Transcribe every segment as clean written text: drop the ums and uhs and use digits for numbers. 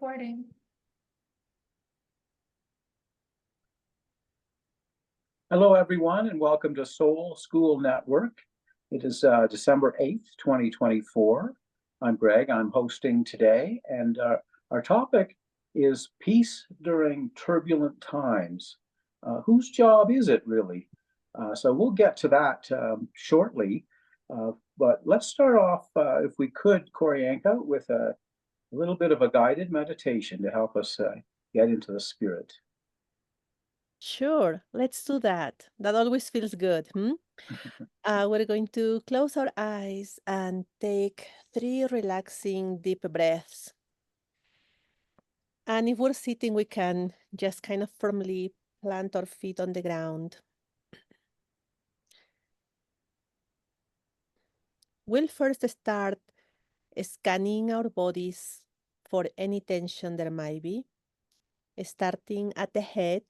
Recording. Hello, everyone, and welcome to Soul School Network. It is December 8th, 2024. I'm Greg. I'm hosting today, and our topic is peace during turbulent times. Whose job is it, really? So we'll get to that shortly. But let's start off, if we could, Koryanka, with a little bit of a guided meditation to help us get into the spirit. Sure, let's do that. That always feels good. We're going to close our eyes and take 3 relaxing deep breaths. And if we're sitting, we can just kind of firmly plant our feet on the ground. We'll first start scanning our bodies for any tension there might be, starting at the head.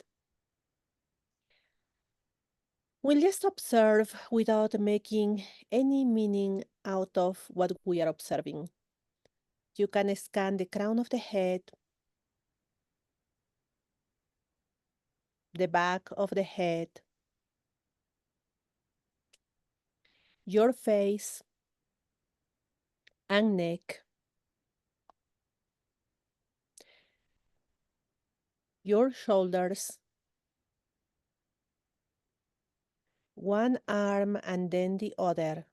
We'll just observe without making any meaning out of what we are observing. You can scan the crown of the head, the back of the head, your face and neck, your shoulders, one arm and then the other,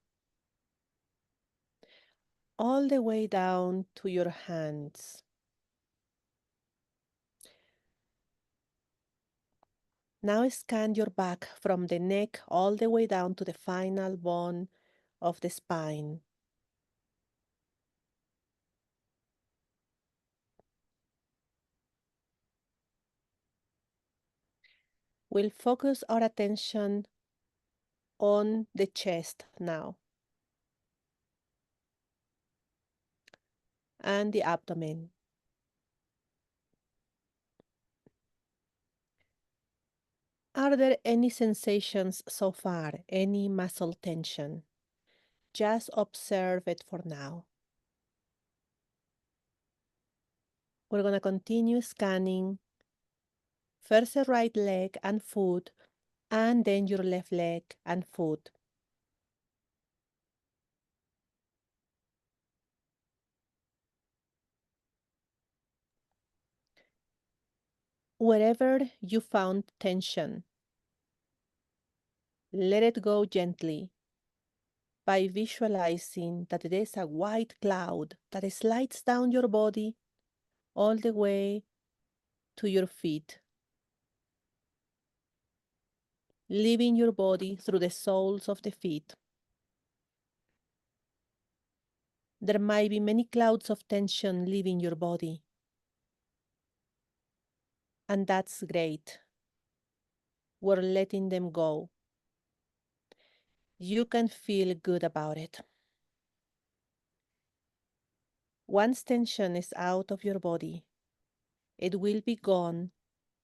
all the way down to your hands. Now scan your back from the neck all the way down to the final bone of the spine. We'll focus our attention on the chest now and the abdomen. Are there any sensations so far, any muscle tension? Just observe it for now. We're going to continue scanning first the right leg and foot, and then your left leg and foot. Wherever you found tension, let it go gently by visualizing that there is a white cloud that slides down your body all the way to your feet, leaving your body through the soles of the feet. There might be many clouds of tension leaving your body, and that's great. We're letting them go. You can feel good about it. Once tension is out of your body, it will be gone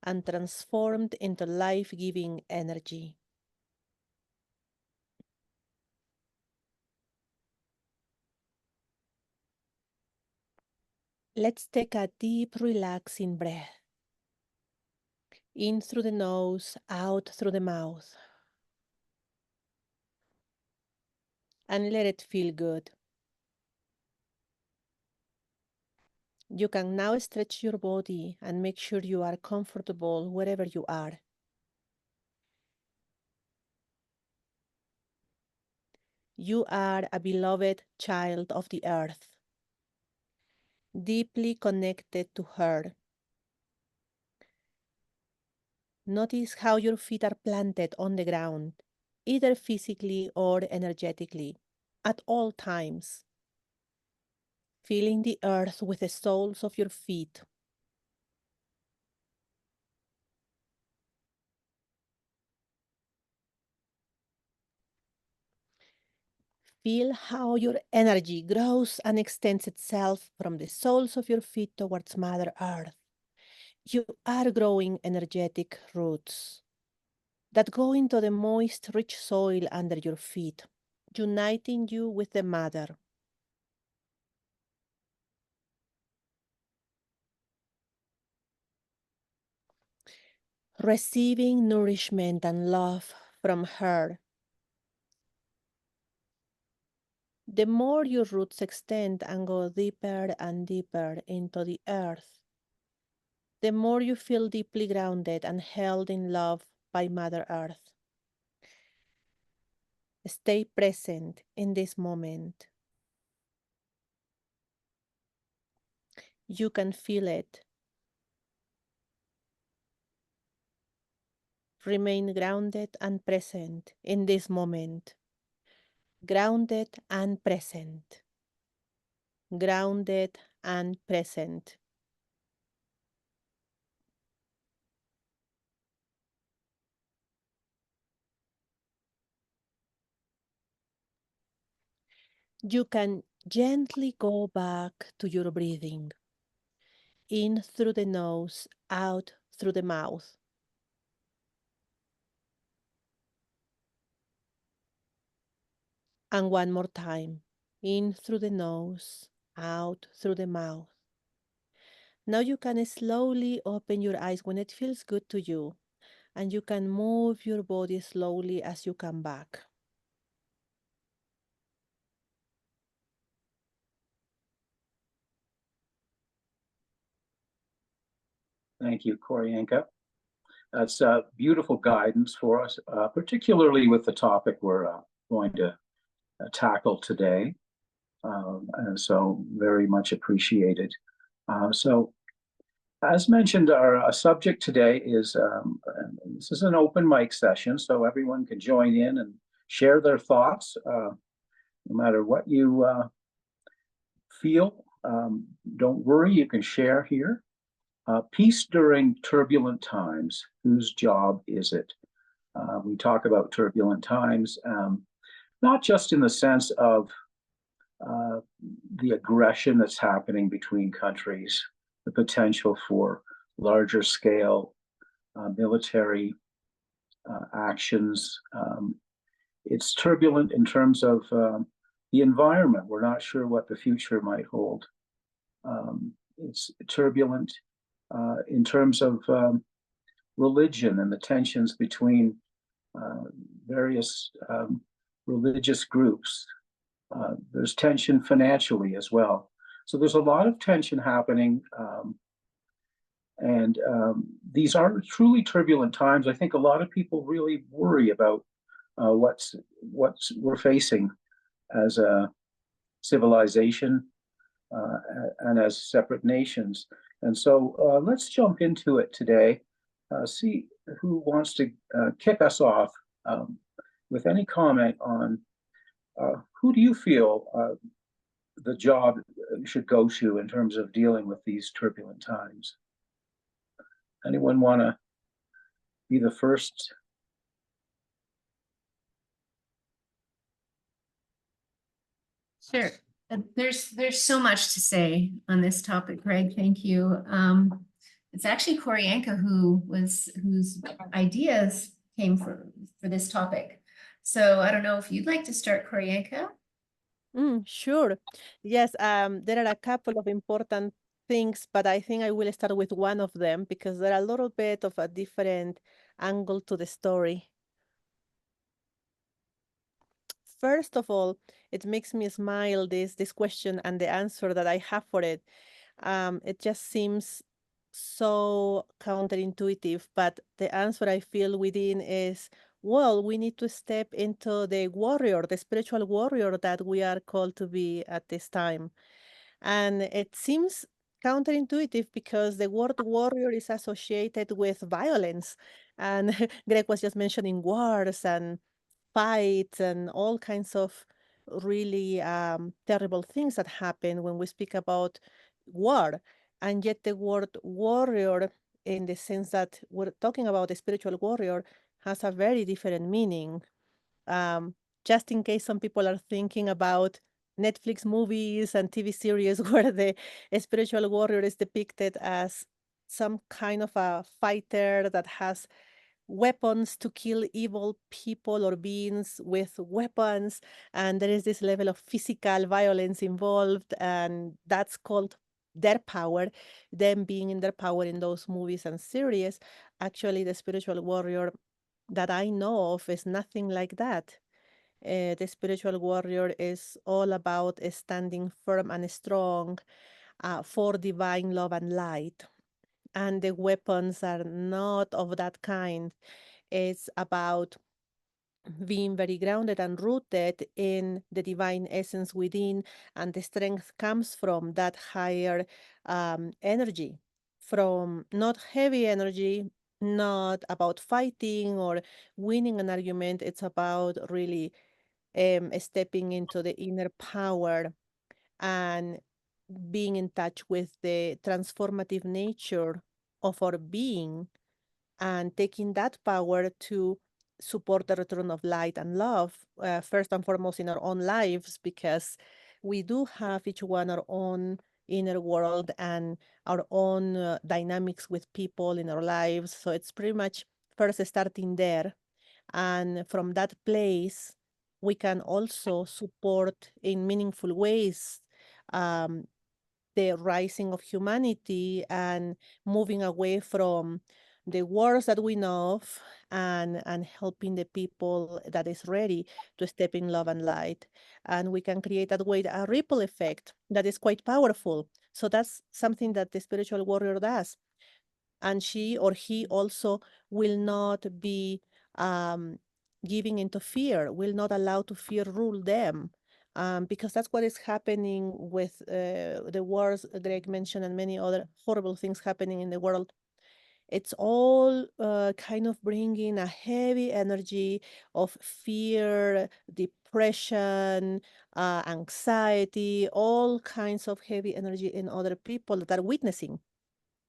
and transformed into life-giving energy. Let's take a deep, relaxing breath. In through the nose, out through the mouth. And let it feel good. You can now stretch your body and make sure you are comfortable wherever you are. You are a beloved child of the earth, deeply connected to her. Notice how your feet are planted on the ground, either physically or energetically, at all times. Feeling the earth with the soles of your feet. Feel how your energy grows and extends itself from the soles of your feet towards Mother Earth. You are growing energetic roots that go into the moist, rich soil under your feet, uniting you with the Mother. receiving nourishment and love from her. The more your roots extend and go deeper and deeper into the earth, the more you feel deeply grounded and held in love by Mother Earth. Stay present in this moment. You can feel it. Remain grounded and present in this moment. Grounded and present. Grounded and present. You can gently go back to your breathing. In through the nose, out through the mouth. And one more time. In through the nose, out through the mouth. Now you can slowly open your eyes when it feels good to you, and you can move your body slowly as you come back. Thank you, Koryanka. That's beautiful guidance for us, particularly with the topic we're going to tackle today. And so very much appreciated. So as mentioned, our subject today is, this is an open mic session, so everyone can join in and share their thoughts, no matter what you feel. Don't worry, you can share here. Peace during turbulent times, whose job is it? We talk about turbulent times, not just in the sense of the aggression that's happening between countries, the potential for larger scale military actions. It's turbulent in terms of the environment. We're not sure what the future might hold. It's turbulent in terms of religion and the tensions between various religious groups. There's tension financially as well. So there's a lot of tension happening. And these are truly turbulent times. I think a lot of people really worry about what's we're facing as a civilization and as separate nations. And so let's jump into it today. See who wants to kick us off with any comment on who do you feel the job should go to in terms of dealing with these turbulent times? Anyone want to be the first? Sure. There's so much to say on this topic, Greg. Thank you. It's actually Koryanka whose ideas came for this topic. So I don't know if you'd like to start, Koryanka. Sure. Yes, there are a couple of important things, but I think I will start with one of them because there are a little bit of a different angle to the story. First of all, it makes me smile, this question and the answer that I have for it. It just seems so counterintuitive, but the answer I feel within is, well, we need to step into the warrior, the spiritual warrior that we are called to be at this time. And it seems counterintuitive because the word warrior is associated with violence. And Greg was just mentioning wars and fights and all kinds of really terrible things that happen when we speak about war. And yet the word warrior, in the sense that we're talking about a spiritual warrior, has a very different meaning. Um, just in case some people are thinking about Netflix movies and TV series where the spiritual warrior is depicted as some kind of a fighter that has weapons to kill evil people or beings with weapons, and there is this level of physical violence involved, and that's called their power, them being in their power in those movies and series. Actually, the spiritual warrior that I know of is nothing like that. The spiritual warrior is all about standing firm and strong for divine love and light. And the weapons are not of that kind. It's about being very grounded and rooted in the divine essence within, and the strength comes from that higher energy, from not heavy energy, not about fighting or winning an argument. It's about really stepping into the inner power and being in touch with the transformative nature of our being, and taking that power to support the return of light and love, first and foremost in our own lives, because we do have each one our own inner world and our own dynamics with people in our lives. So it's pretty much first starting there. And from that place, we can also support in meaningful ways um, the rising of humanity and moving away from the wars that we know of, and helping the people that is ready to step in love and light. And we can create that way a ripple effect that is quite powerful. So that's something that the spiritual warrior does. And she or he also will not be um, giving into fear, will not allow to fear rule them. Because that's what is happening with the wars Greg mentioned and many other horrible things happening in the world. It's all kind of bringing a heavy energy of fear, depression, anxiety, all kinds of heavy energy in other people that are witnessing,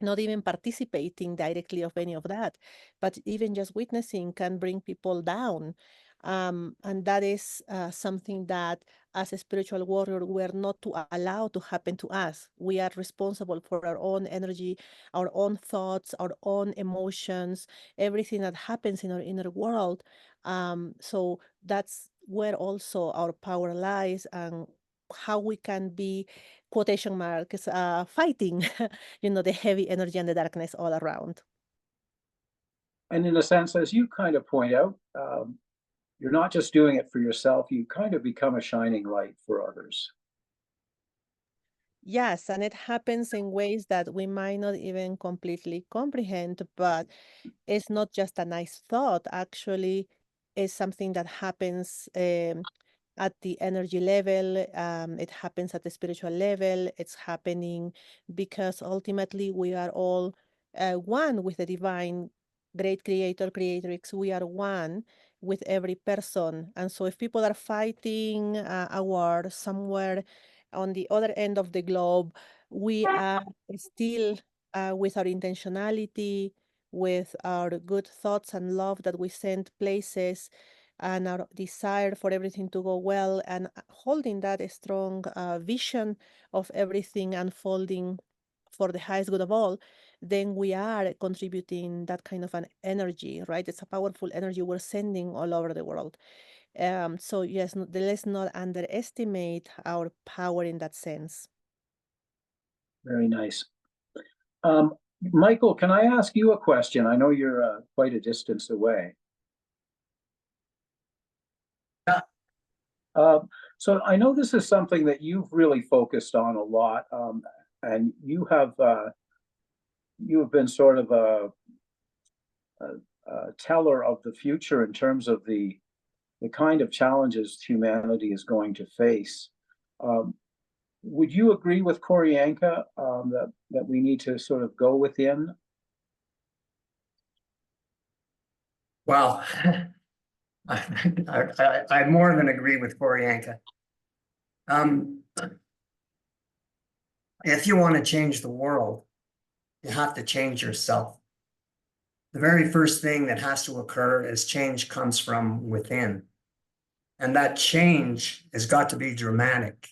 not even participating directly of any of that, but even just witnessing can bring people down. And that is something that as a spiritual warrior, we're not to allow to happen to us. We are responsible for our own energy, our own thoughts, our own emotions, everything that happens in our inner world. So that's where also our power lies, and how we can be, quotation marks, fighting the heavy energy and the darkness all around. And in a sense, as you kind of point out, you're not just doing it for yourself, you kind of become a shining light for others. Yes, and it happens in ways that we might not even completely comprehend, but it's not just a nice thought. Actually, it's something that happens at the energy level. It happens at the spiritual level. It's happening because ultimately we are all one with the divine, great creator, creatrix. We are one with every person. And so if people are fighting a war somewhere on the other end of the globe, we are still with our intentionality, with our good thoughts and love that we send places, and our desire for everything to go well, and holding that strong vision of everything unfolding for the highest good of all, then we are contributing that kind of an energy, right? It's a powerful energy we're sending all over the world. So yes, let's not underestimate our power in that sense. Very nice. Michael, can I ask you a question? I know you're quite a distance away. Yeah. So I know this is something that you've really focused on a lot, and you have been sort of a teller of the future in terms of the kind of challenges humanity is going to face. Would you agree with Koryanka that we need to sort of go within? Well, I more than agree with Koryanka. If you want to change the world, you have to change yourself. The very first thing that has to occur is change comes from within. And that change has got to be dramatic.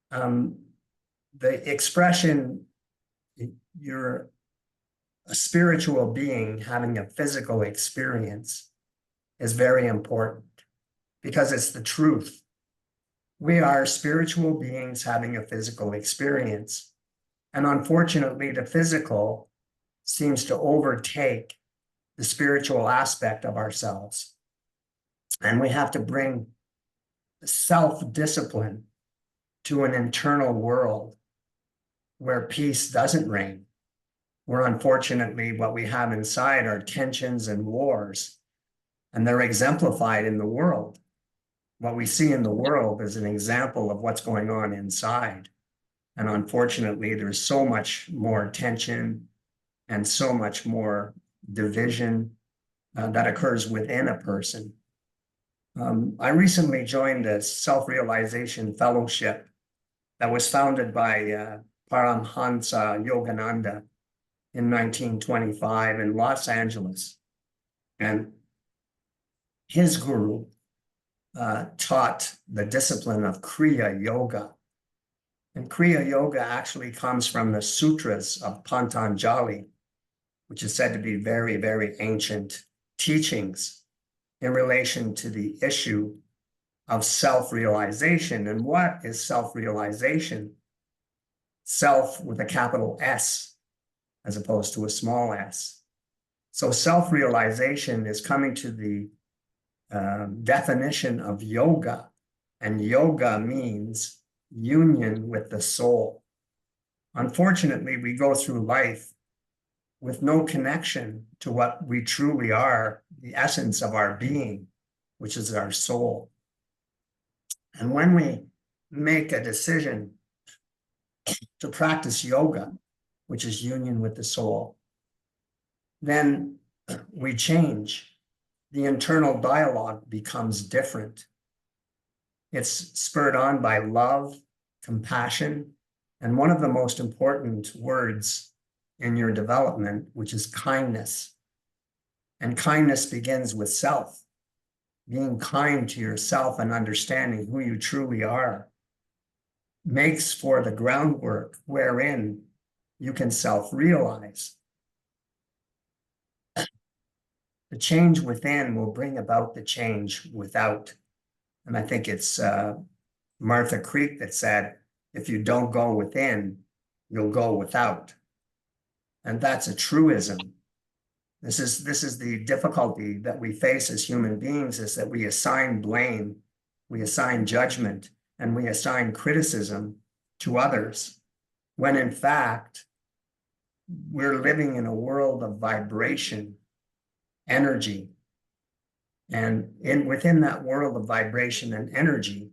The expression, you're a spiritual being having a physical experience, is very important because it's the truth. We are spiritual beings having a physical experience. And unfortunately, the physical seems to overtake the spiritual aspect of ourselves. And we have to bring self-discipline to an internal world where peace doesn't reign, where unfortunately what we have inside are tensions and wars, and they're exemplified in the world. What we see in the world is an example of what's going on inside. And unfortunately, there's so much more tension and so much more division that occurs within a person. I recently joined a self-realization fellowship that was founded by Paramhansa Yogananda in 1925 in Los Angeles. And his guru taught the discipline of Kriya Yoga. And Kriya Yoga actually comes from the sutras of Patanjali, which is said to be very, very ancient teachings in relation to the issue of self-realization. And what is self-realization? Self with a capital S, as opposed to a small s. So self-realization is coming to the definition of yoga, and yoga means union with the soul. Unfortunately, we go through life with no connection to what we truly are, the essence of our being, which is our soul. And when we make a decision to practice yoga, which is union with the soul, then we change. The internal dialogue becomes different. It's spurred on by love, compassion, and one of the most important words in your development, which is kindness. And kindness begins with self. Being kind to yourself and understanding who you truly are makes for the groundwork wherein you can self-realize. The change within will bring about the change without. And I think it's Martha Creek that said, if you don't go within, you'll go without. And that's a truism. This is the difficulty that we face as human beings, is that we assign blame, we assign judgment, and we assign criticism to others, when in fact, we're living in a world of vibration, energy. And within that world of vibration and energy,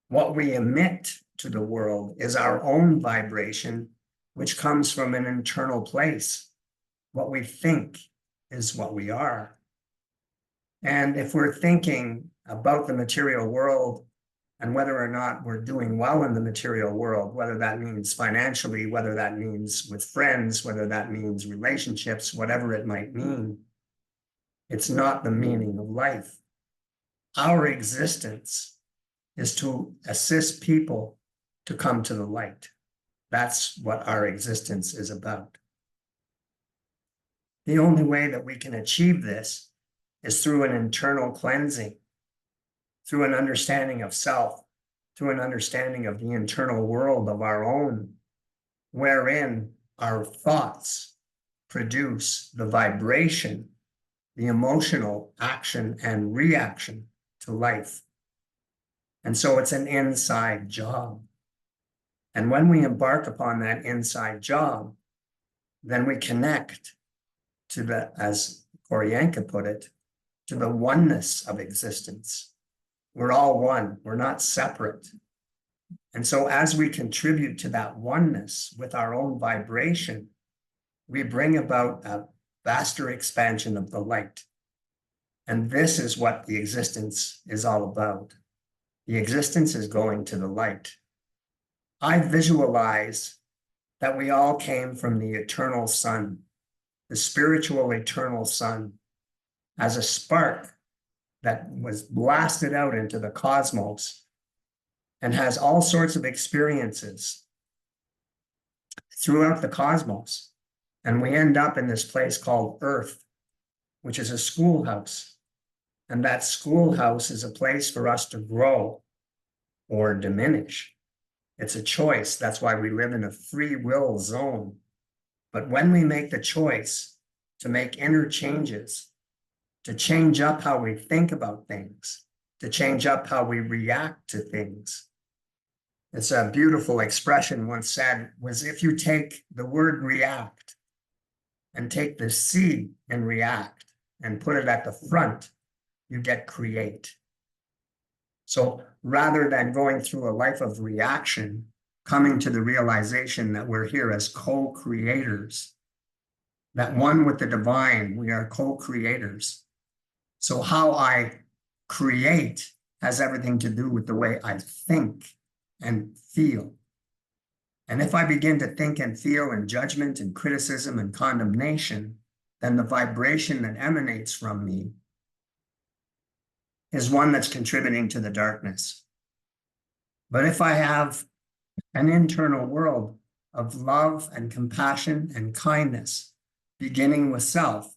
what we emit to the world is our own vibration, which comes from an internal place. What we think is what we are. And if we're thinking about the material world and whether or not we're doing well in the material world, whether that means financially, whether that means with friends, whether that means relationships, whatever it might mean, it's not the meaning of life. Our existence is to assist people to come to the light. That's what our existence is about. The only way that we can achieve this is through an internal cleansing, through an understanding of self, through an understanding of the internal world of our own, wherein our thoughts produce the vibration, the emotional action and reaction to life. And so it's an inside job. And when we embark upon that inside job, then we connect to the, as Koryanka put it, to the oneness of existence. We're all one, we're not separate. And so as we contribute to that oneness with our own vibration, we bring about a vaster expansion of the light. And this is what the existence is all about. The existence is going to the light. I visualize that we all came from the eternal sun, the spiritual eternal sun, as a spark that was blasted out into the cosmos and has all sorts of experiences throughout the cosmos. And we end up in this place called Earth, which is a schoolhouse. And that schoolhouse is a place for us to grow or diminish. It's a choice. That's why we live in a free will zone. But when we make the choice to make inner changes, to change up how we think about things, to change up how we react to things. It's a beautiful expression once said was if you take the word react and take the C in react and put it at the front, you get create. So rather than going through a life of reaction, coming to the realization that we're here as co-creators, that one with the divine, we are co-creators. So how I create has everything to do with the way I think and feel. And if I begin to think and feel in judgment and criticism and condemnation, then the vibration that emanates from me is one that's contributing to the darkness. But if I have an internal world of love and compassion and kindness, beginning with self,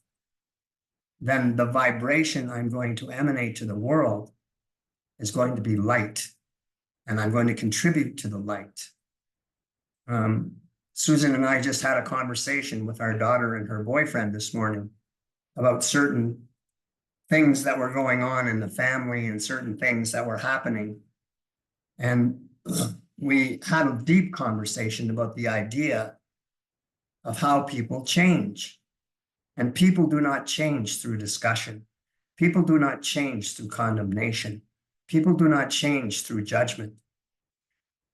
then the vibration I'm going to emanate to the world is going to be light, and I'm going to contribute to the light. Susan and I just had a conversation with our daughter and her boyfriend this morning about certain things that were going on in the family and certain things that were happening. And we had a deep conversation about the idea of how people change. And people do not change through discussion. People do not change through condemnation. People do not change through judgment.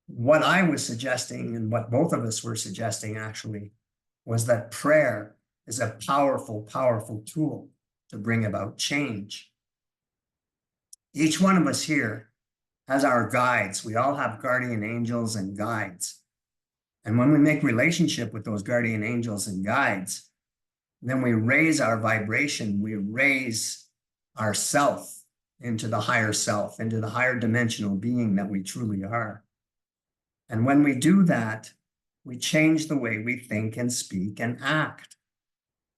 What I was suggesting, and what both of us were suggesting actually, was that prayer is a powerful, powerful tool to bring about change. Each one of us here has our guides. We all have guardian angels and guides. And when we make relationship with those guardian angels and guides, then we raise our vibration, we raise our self into the higher dimensional being that we truly are. And when we do that, we change the way we think and speak and act,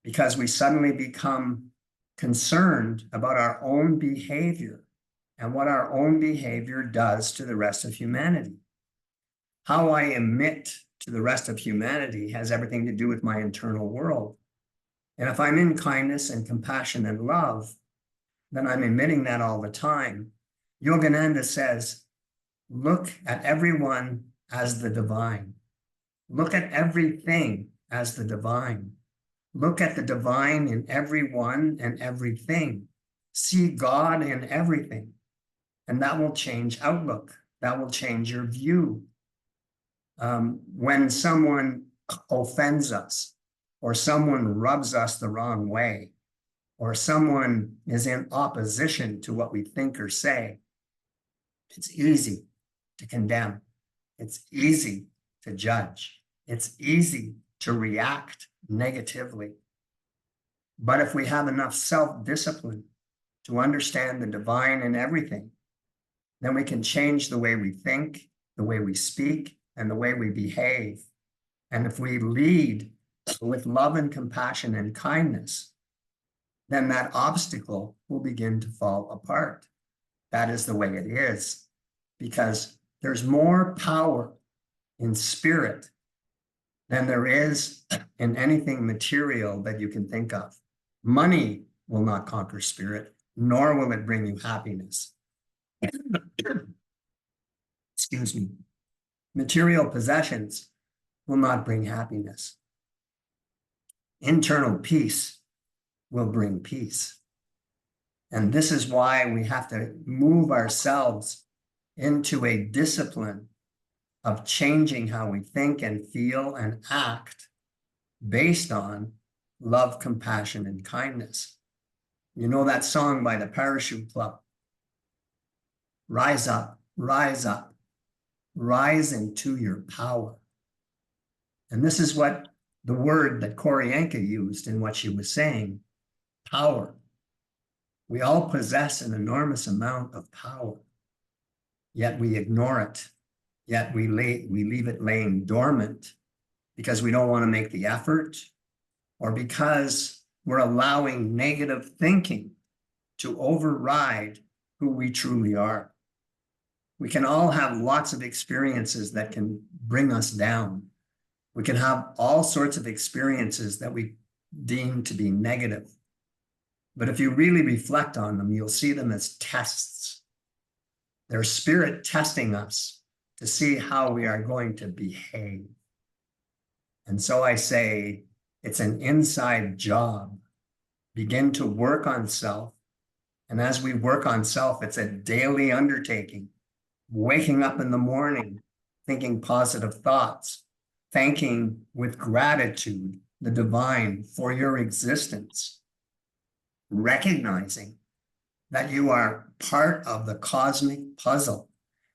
because we suddenly become concerned about our own behavior and what our own behavior does to the rest of humanity. How I emit to the rest of humanity has everything to do with my internal world. And if I'm in kindness and compassion and love, then I'm emitting that all the time. Yogananda says, look at everyone as the divine. Look at everything as the divine. Look at the divine in everyone and everything. See God in everything. And that will change outlook. That will change your view. When someone offends us, or someone rubs us the wrong way, or someone is in opposition to what we think or say, it's easy to condemn. It's easy to judge. It's easy to react negatively. But if we have enough self-discipline to understand the divine in everything, then we can change the way we think, the way we speak, and the way we behave. And if we lead with love and compassion and kindness, then that obstacle will begin to fall apart. That is the way it is, because there's more power in spirit than there is in anything material that you can think of. Money will not conquer spirit, nor will it bring you happiness. Excuse me. Material possessions will not bring happiness. Internal peace will bring peace. And this is why we have to move ourselves into a discipline of changing how we think and feel and act based on love, compassion, and kindness. You know that song by the Parachute Club? Rise up, rise up, rise into your power. And this is what the word that Koryanka used in what she was saying, power. We all possess an enormous amount of power, yet we ignore it. Yet we leave it laying dormant because we don't want to make the effort, or because we're allowing negative thinking to override who we truly are. We can all have lots of experiences that can bring us down. We can have all sorts of experiences that we deem to be negative. But if you really reflect on them, you'll see them as tests. They're spirit testing us to see how we are going to behave. And so I say, it's an inside job. Begin to work on self. And as we work on self, it's a daily undertaking. Waking up in the morning, thinking positive thoughts, thanking with gratitude the divine for your existence, recognizing that you are part of the cosmic puzzle.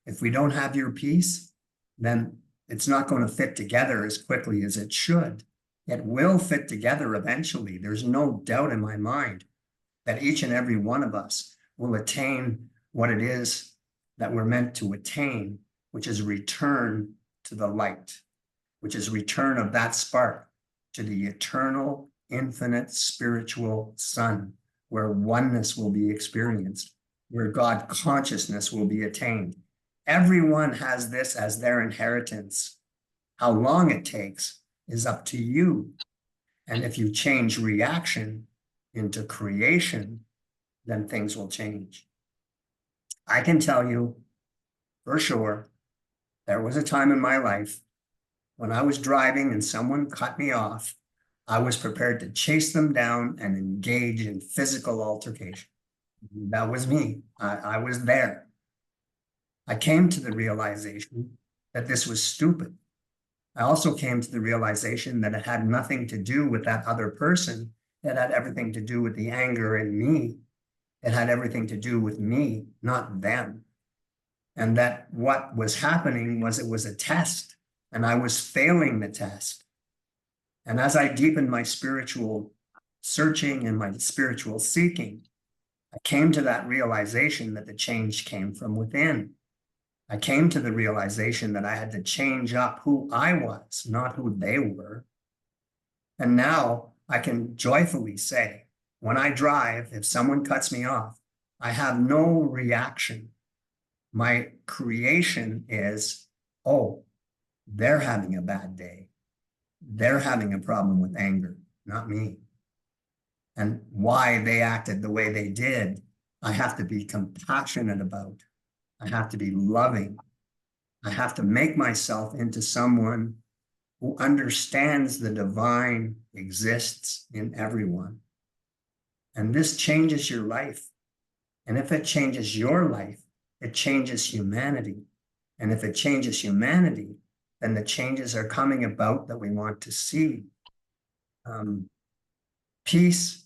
If we don't have your piece, then it's not going to fit together as quickly as it should. It will fit together eventually. There's no doubt in my mind that each and every one of us will attain what it is that we're meant to attain, which is return to the light, which is return of that spark to the eternal, infinite spiritual sun, where oneness will be experienced, where God consciousness will be attained. Everyone has this as their inheritance. How long it takes is up to you. And if you change reaction into creation, then things will change. I can tell you for sure, there was a time in my life when I was driving and someone cut me off, I was prepared to chase them down and engage in physical altercation. That was me. I was there. I came to the realization that this was stupid. I also came to the realization that it had nothing to do with that other person. It had everything to do with the anger in me. It had everything to do with me, not them. And that what was happening was it was a test, and I was failing the test. And as I deepened my spiritual searching and my spiritual seeking, I came to that realization that the change came from within. I came to the realization that I had to change up who I was, not who they were. And now I can joyfully say, when I drive, if someone cuts me off, I have no reaction. My creation is, oh, they're having a bad day. They're having a problem with anger, not me. And why they acted the way they did, I have to be compassionate about. I have to be loving. I have to make myself into someone who understands the divine exists in everyone. And this changes your life. And if it changes your life, it changes humanity. And if it changes humanity, then the changes are coming about that we want to see. Peace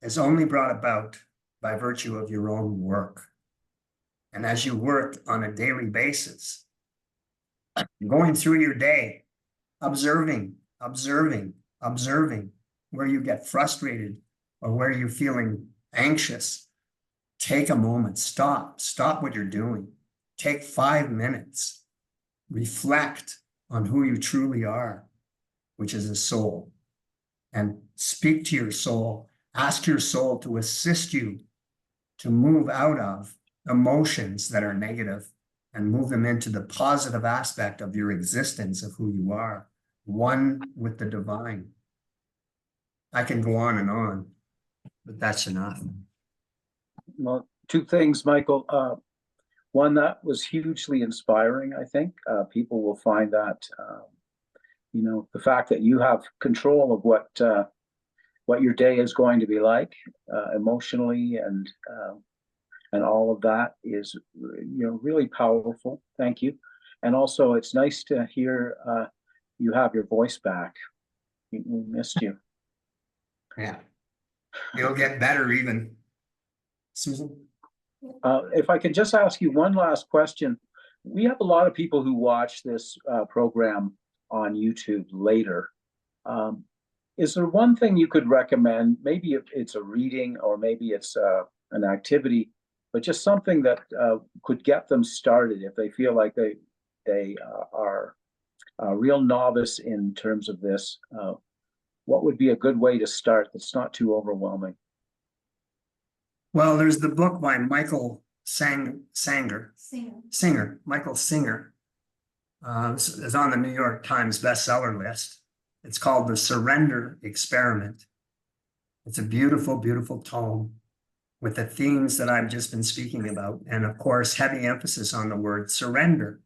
is only brought about by virtue of your own work. And as you work on a daily basis, going through your day, observing where you get frustrated or where you're feeling anxious, take a moment, stop what you're doing. Take 5 minutes, reflect on who you truly are, which is a soul, and speak to your soul. Ask your soul to assist you to move out of emotions that are negative and move them into the positive aspect of your existence of who you are, one with the divine. I can go on, but that's enough. Well, two things, Michael. One, that was hugely inspiring, I think. People will find that, the fact that you have control of what your day is going to be like emotionally and all of that is, really powerful. Thank you. And also, it's nice to hear you have your voice back. We missed you. Yeah. It'll get better even. Susan? If I could just ask you one last question. We have a lot of people who watch this program on YouTube later. Is there one thing you could recommend? Maybe it's a reading or maybe it's an activity, but just something that could get them started if they feel like they are a real novice in terms of this. What would be a good way to start that's not too overwhelming? Well, there's the book by Michael Singer, Michael Singer, is on the New York Times bestseller list. It's called The Surrender Experiment. It's a beautiful, beautiful tome with the themes that I've just been speaking about. And of course, heavy emphasis on the word surrender,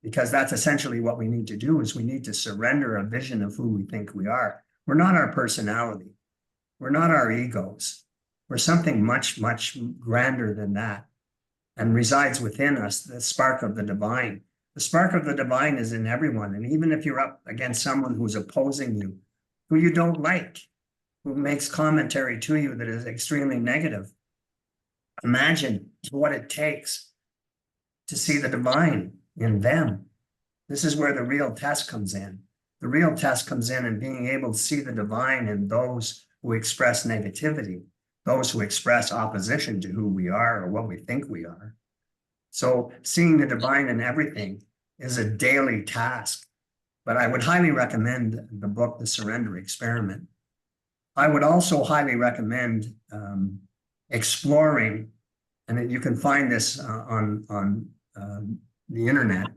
because that's essentially what we need to do is we need to surrender a vision of who we think we are. We're not our personality. We're not our egos. We're something much, much grander than that and resides within us, the spark of the divine. The spark of the divine is in everyone. And even if you're up against someone who's opposing you, who you don't like, who makes commentary to you that is extremely negative, imagine what it takes to see the divine in them. This is where the real test comes in. The real test comes in being able to see the divine in those who express negativity, those who express opposition to who we are or what we think we are. So seeing the divine in everything is a daily task. But I would highly recommend the book, The Surrender Experiment. I would also highly recommend exploring, and you can find this on the internet,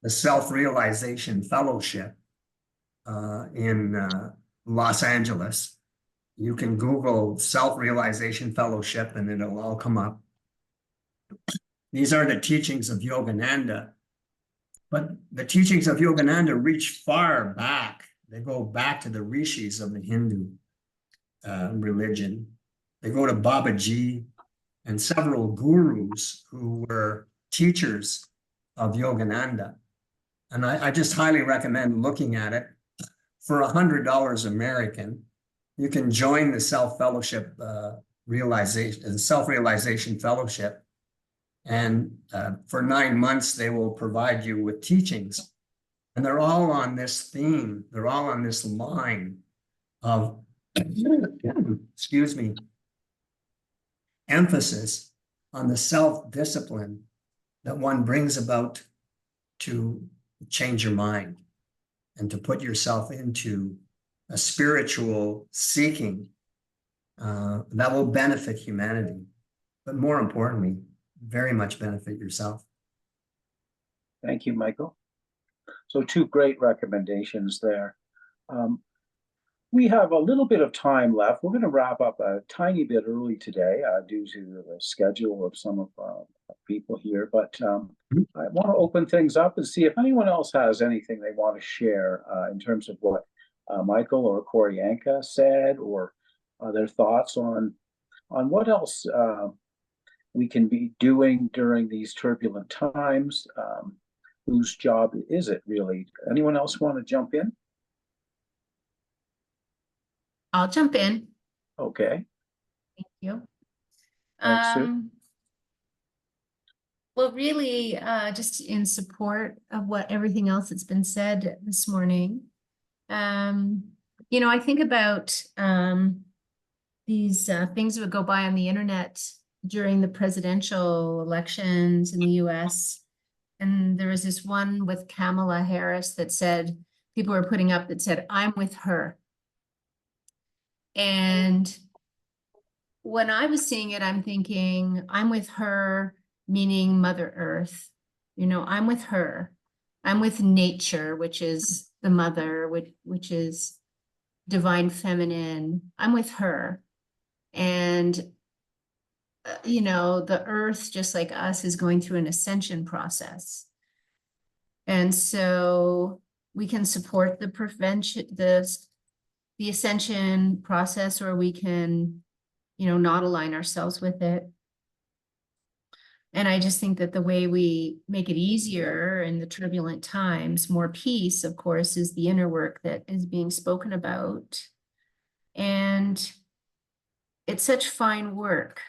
the Self-Realization Fellowship in Los Angeles. You can Google Self-Realization Fellowship and it'll all come up. These are the teachings of Yogananda. But the teachings of Yogananda reach far back. They go back to the rishis of the Hindu religion. They go to Babaji and several gurus who were teachers of Yogananda. And I just highly recommend looking at it. For $100 American, you can join the Self-Realization Fellowship. And for 9 months, they will provide you with teachings. And they're all on this theme. They're all on this line of, excuse me, emphasis on the self-discipline that one brings about to change your mind and to put yourself into a spiritual seeking that will benefit humanity, but more importantly, very much benefit yourself. Thank you, Michael. So 2 great recommendations there. We have a little bit of time left. We're going to wrap up a tiny bit early today due to the schedule of some of people here, but I want to open things up and see if anyone else has anything they want to share in terms of what Michael or Koryanka said, or their thoughts on what else we can be doing during these turbulent times. Whose job is it really? Anyone else want to jump in? I'll jump in. Okay. Thank you. Thanks, Sue. Well, really, just in support of everything else that's been said this morning. You know, I think about these things that would go by on the internet during the presidential elections in the US. And there was this one with Kamala Harris that said, people were putting up that said, "I'm with her." And when I was seeing it, I'm thinking, I'm with her, meaning Mother Earth. You know, I'm with her. I'm with nature, which is the mother, which is divine feminine. I'm with her. And, you know, the earth, just like us, is going through an ascension process. And so we can support the prevention, the ascension process, or we can, you know, not align ourselves with it. And I just think that the way we make it easier in the turbulent times, more peace, of course, is the inner work that is being spoken about. And it's such fine work.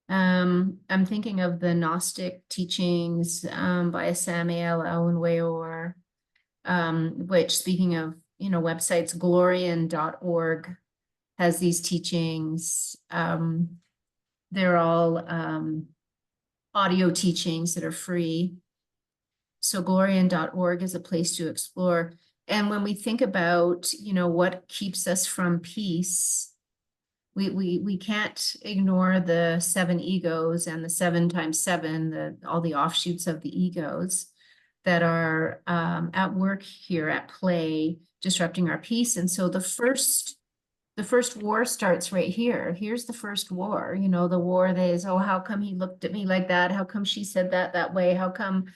I'm thinking of the Gnostic teachings by Samael Awenweor, which, speaking of, you know, websites, glorian.org has these teachings. They're all audio teachings that are free. So glorian.org is a place to explore. And when we think about, you know, what keeps us from peace, We can't ignore the 7 egos and the 7 times 7, all the offshoots of the egos that are at work here, at play, disrupting our peace. And so the first war starts right here. Here's the first war, you know, the war that is, oh, how come he looked at me like that? How come she said that way? How come,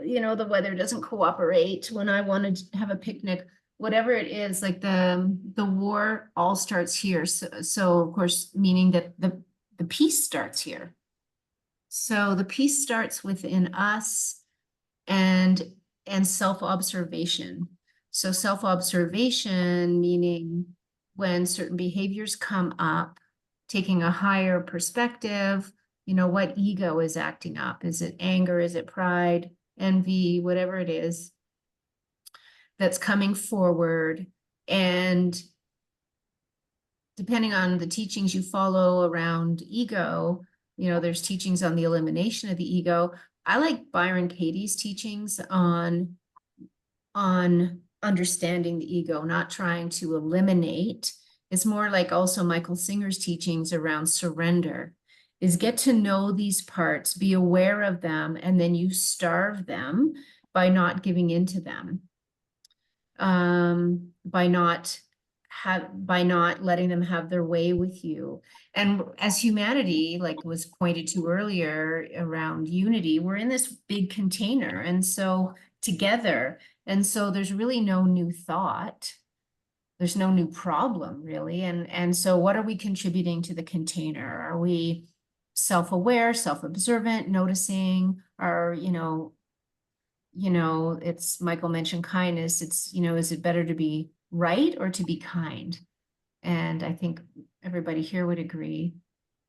you know, the weather doesn't cooperate when I wanted to have a picnic? Whatever it is, like the war all starts here. So of course, meaning that the peace starts here. So the peace starts within us and self-observation. So self-observation, meaning when certain behaviors come up, taking a higher perspective, you know, what ego is acting up? Is it anger? Is it pride, envy, whatever it is that's coming forward? And depending on the teachings you follow around ego, you know, there's teachings on the elimination of the ego. I like Byron Katie's teachings on understanding the ego, not trying to eliminate. It's more like also Michael Singer's teachings around surrender, is get to know these parts, be aware of them, and then you starve them by not giving into them, by not letting them have their way with you. And as humanity, like was pointed to earlier around unity, we're in this big container, and so together, and so there's really no new thought, there's no new problem really. And so what are we contributing to the container? Are we self-aware, self-observant, noticing? Or it's, Michael mentioned kindness. It's, is it better to be right or to be kind? And I think everybody here would agree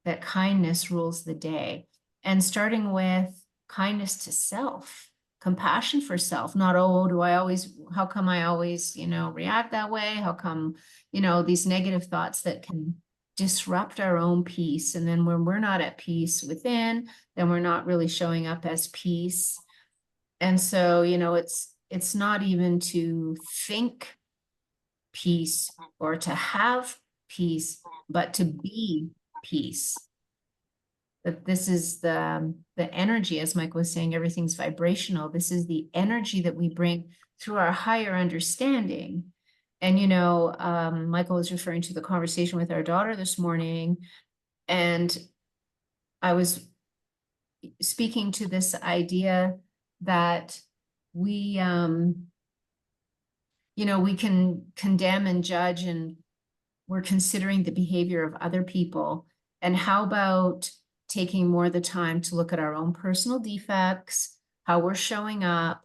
that kindness rules the day. And starting with kindness to self, compassion for self, not, oh, how come I always, react that way? How come, these negative thoughts that can disrupt our own peace. And then when we're not at peace within, then we're not really showing up as peace. And so, it's not even to think peace or to have peace, but to be peace. That this is the energy, as Mike was saying, everything's vibrational. This is the energy that we bring through our higher understanding. And, Michael was referring to the conversation with our daughter this morning, and I was speaking to this idea that we, we can condemn and judge, and we're considering the behavior of other people. And how about taking more of the time to look at our own personal defects, how we're showing up?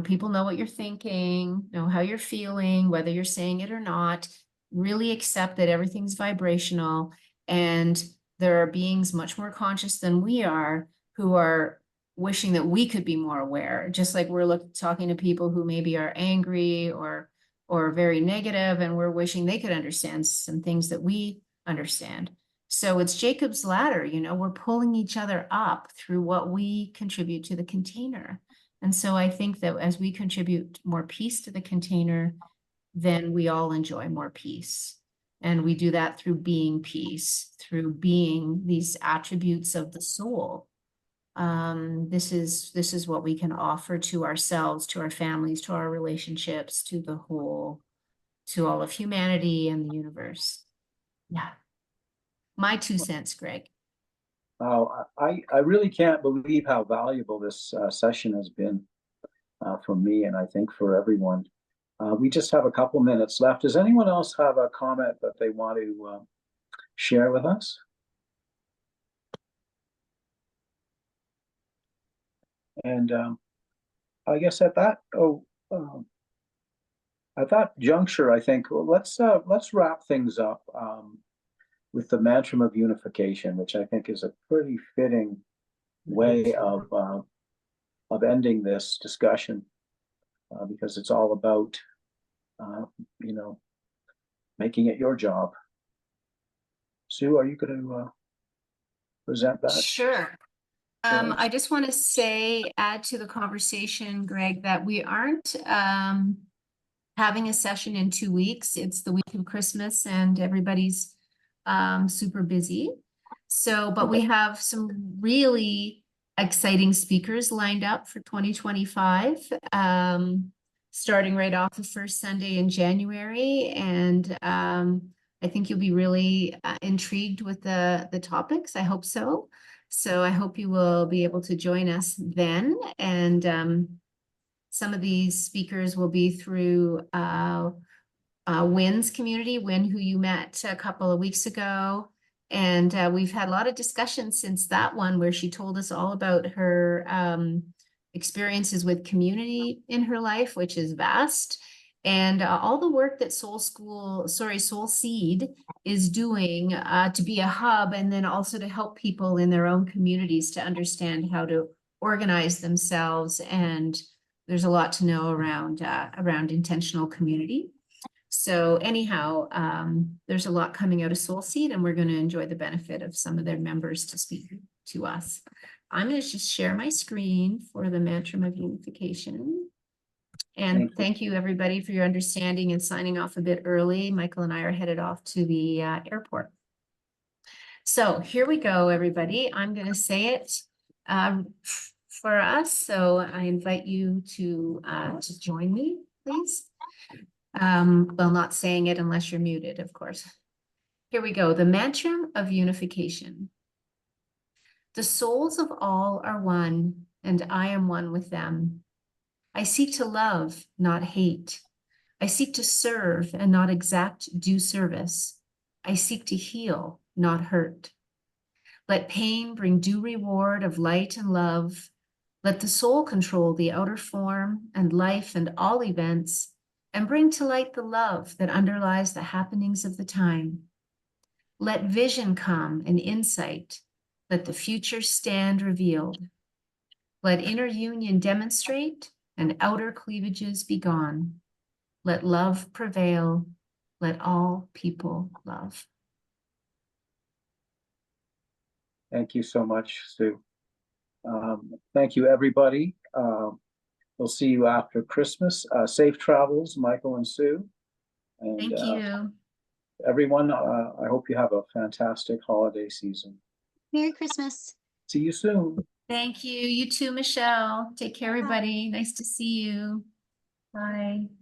People know what you're thinking, know how you're feeling, whether you're saying it or not. Really accept that everything's vibrational, and there are beings much more conscious than we are who are wishing that we could be more aware, just like we're talking to people who maybe are angry or very negative, and we're wishing they could understand some things that we understand. So it's Jacob's ladder, we're pulling each other up through what we contribute to the container. And so I think that as we contribute more peace to the container, then we all enjoy more peace. And we do that through being peace, through being these attributes of the soul. This is what we can offer to ourselves, to our families, to our relationships, to the whole, to all of humanity and the universe. Yeah. My 2 cents, Greg. Oh, I really can't believe how valuable this session has been for me, and I think for everyone. We just have a couple minutes left. Does anyone else have a comment that they want to share with us? And I guess at that juncture, I think let's wrap things up with the mantra of unification, which I think is a pretty fitting way of ending this discussion, because it's all about making it your job. Sue, are you going to present that? Sure. I just want to add to the conversation, Greg, that we aren't having a session in 2 weeks. It's the week of Christmas and everybody's super busy. So, but we have some really exciting speakers lined up for 2025, starting right off the first Sunday in January. And I think you'll be really intrigued with the topics. I hope so. So I hope you will be able to join us then. And some of these speakers will be through Wynn's community, Wynn, who you met a couple of weeks ago. And we've had a lot of discussion since that one where she told us all about her experiences with community in her life, which is vast. And all the work that Soul Seed is doing to be a hub and then also to help people in their own communities to understand how to organize themselves. And there's a lot to know around intentional community. So anyhow, there's a lot coming out of Soul Seed, and we're going to enjoy the benefit of some of their members to speak to us. I'm going to just share my screen for the Mantra of Unification. And thank you, everybody, for your understanding and signing off a bit early. Michael and I are headed off to the airport. So here we go, everybody. I'm going to say it for us. So I invite you to join me, please. Well, not saying it unless you're muted, of course. Here we go. The Mantra of Unification. The souls of all are one, and I am one with them. I seek to love, not hate. I seek to serve and not exact due service. I seek to heal, not hurt. Let pain bring due reward of light and love. Let the soul control the outer form and life and all events, and bring to light the love that underlies the happenings of the time. Let vision come and insight. Let the future stand revealed. Let inner union demonstrate and outer cleavages be gone. Let love prevail. Let all people love. Thank you so much, Sue. Thank you, everybody. We'll see you after Christmas. Safe travels, Michael and Sue. And, Thank you. Everyone, I hope you have a fantastic holiday season. Merry Christmas. See you soon. Thank you. You too, Michelle. Take care, everybody. Nice to see you. Bye.